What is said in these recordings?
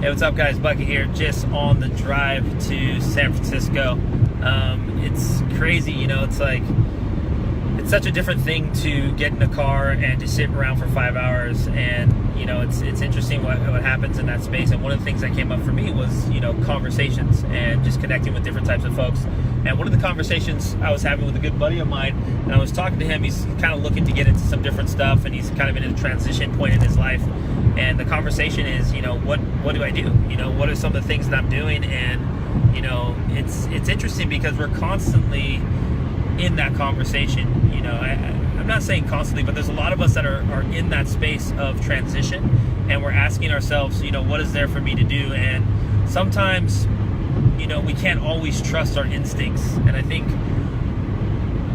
Hey, what's up, guys? Bucky here, just on the drive to San Francisco. It's crazy, it's like, it's such a different thing to get in a car and to sit around for 5 hours, and it's interesting what happens in that space. And one of the things that came up for me was conversations and just connecting with different types of folks. And one of the conversations I was having with a good buddy of mine, and I was talking to him, he's kind of looking to get into some different stuff, and he's kind of in a transition point in his life. And the conversation is, what do I do? What are some of the things that I'm doing? And it's interesting because we're constantly in that conversation. I'm not saying constantly, but there's a lot of us that are in that space of transition, and we're asking ourselves, what is there for me to do? And sometimes, we can't always trust our instincts. And I think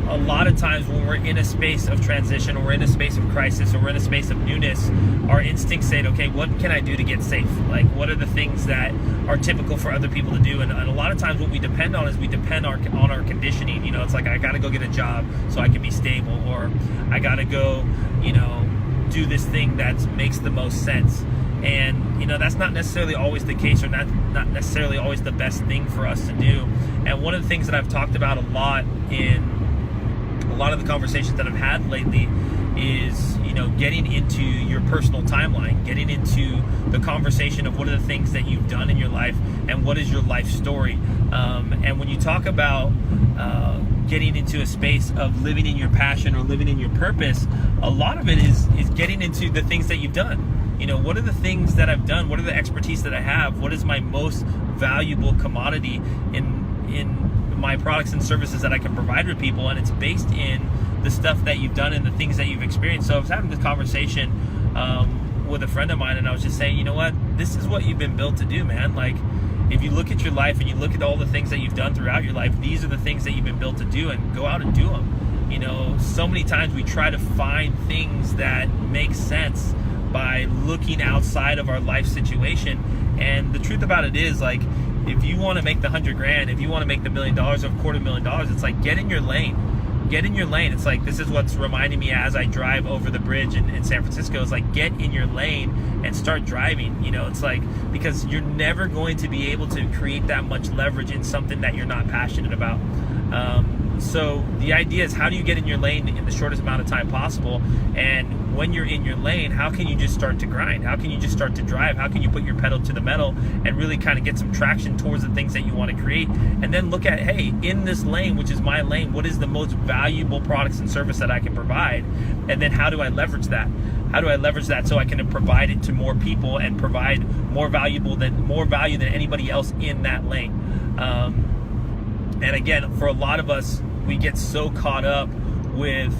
a lot of times when we're in a space of transition, or we're in a space of crisis, or we're in a space of newness, our instincts say, okay, what can I do to get safe? Like, what are the things that are typical for other people to do? And a lot of times what we depend on is we depend on our conditioning. It's like, I got to go get a job so I can be stable, or I got to go, do this thing that makes the most sense. And that's not necessarily always the case, or not necessarily always the best thing for us to do. And one of the things that I've talked about a lot in a lot of the conversations that I've had lately is, getting into your personal timeline, getting into the conversation of what are the things that you've done in your life and what is your life story. And when you talk about getting into a space of living in your passion or living in your purpose, a lot of it is getting into the things that you've done. What are the things that I've done? What are the expertise that I have? What is my most valuable commodity in my products and services that I can provide to people? And it's based in the stuff that you've done and the things that you've experienced. So I was having this conversation with a friend of mine, and I was just saying, this is what you've been built to do, man. Like, if you look at your life and you look at all the things that you've done throughout your life, these are the things that you've been built to do, and go out and do them. So many times we try to find things that make sense by looking outside of our life situation. And the truth about it is, like, if you want to make the $100,000, if you want to make the $1 million or $250,000, it's like, get in your lane. Get in your lane. It's like, this is what's reminding me as I drive over the bridge in San Francisco. It's like, get in your lane and start driving. It's like, because you're never going to be able to create that much leverage in something that you're not passionate about. So the idea is, how do you get in your lane in the shortest amount of time possible? And when you're in your lane, how can you just start to grind? How can you just start to drive? How can you put your pedal to the metal and really kind of get some traction towards the things that you want to create? And then look at, hey, in this lane, which is my lane, what is the most valuable products and service that I can provide? And then how do I leverage that? How do I leverage that so I can provide it to more people and provide more value than anybody else in that lane? And again, for a lot of us, we get so caught up with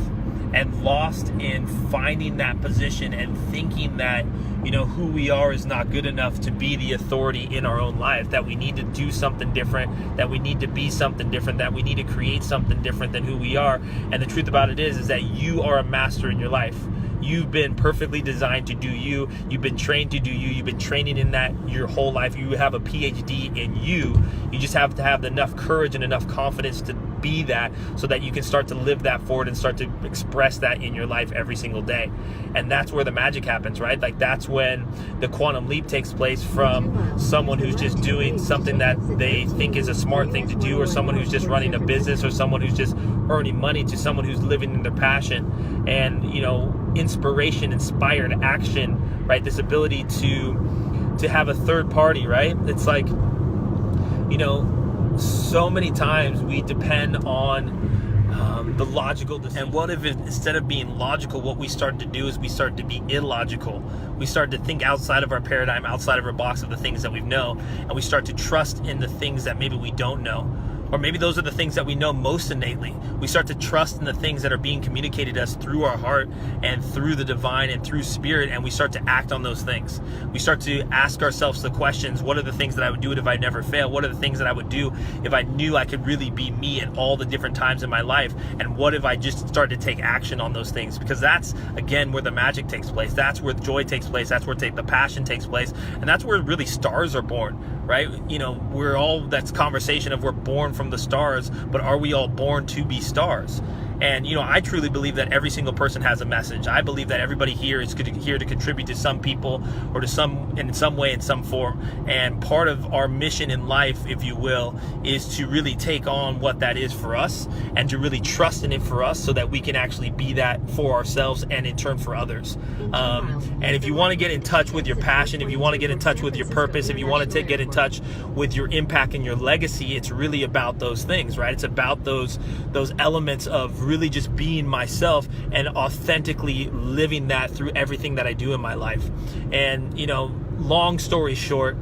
and lost in finding that position and thinking that, who we are is not good enough to be the authority in our own life, that we need to do something different, that we need to be something different, that we need to create something different than who we are. And the truth about it is that you are a master in your life. You've been perfectly designed to do you. You've been trained to do you. You've been training in that your whole life. You have a PhD in you. You just have to have enough courage and enough confidence to be that, so that you can start to live that forward and start to express that in your life every single day. And that's where the magic happens, right? Like, that's when the quantum leap takes place from someone who's just doing something that they think is a smart thing to do, or someone who's just running a business, or someone who's just earning money, to someone who's living in their passion. And inspiration, inspired action, right? This ability to have a third party, right? It's like, so many times we depend on the logical decision. And what if instead of being logical, what we start to do is we start to be illogical? We start to think outside of our paradigm, outside of our box of the things that we know, and we start to trust in the things that maybe we don't know. Or maybe those are the things that we know most innately. We start to trust in the things that are being communicated to us through our heart and through the divine and through spirit, and we start to act on those things. We start to ask ourselves the questions: what are the things that I would do if I never fail? What are the things that I would do if I knew I could really be me at all the different times in my life? And what if I just started to take action on those things? Because that's, again, where the magic takes place. That's where the joy takes place. That's where the passion takes place. And that's where really stars are born, right? We're all, that's conversation of we're born from the stars, but are we all born to be stars? And I truly believe that every single person has a message. I believe that everybody here is here to contribute to some people, or to in some way, in some form. And part of our mission in life, if you will, is to really take on what that is for us, and to really trust in it for us, so that we can actually be that for ourselves and in turn for others. And if you want to get in touch with your passion, if you want to get in touch with your purpose, if you want to get in touch with your impact and your legacy, it's really about those things, right? It's about those elements of really just being myself and authentically living that through everything that I do in my life. And long story short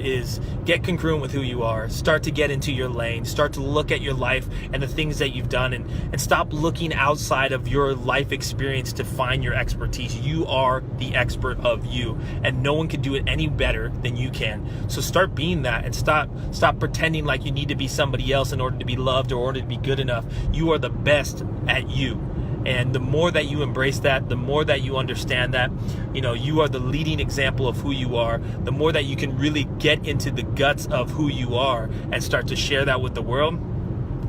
is, get congruent with who you are. Start to get into your lane. Start to look at your life and the things that you've done, and stop looking outside of your life experience to find your expertise. You are the expert of you, and no one can do it any better than you can. So start being that, and stop pretending like you need to be somebody else in order to be loved or in order to be good enough. You are the best at you. And the more that you embrace that, the more that you understand that, you are the leading example of who you are, the more that you can really get into the guts of who you are and start to share that with the world,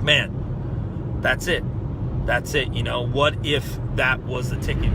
man, that's it. What if that was the ticket?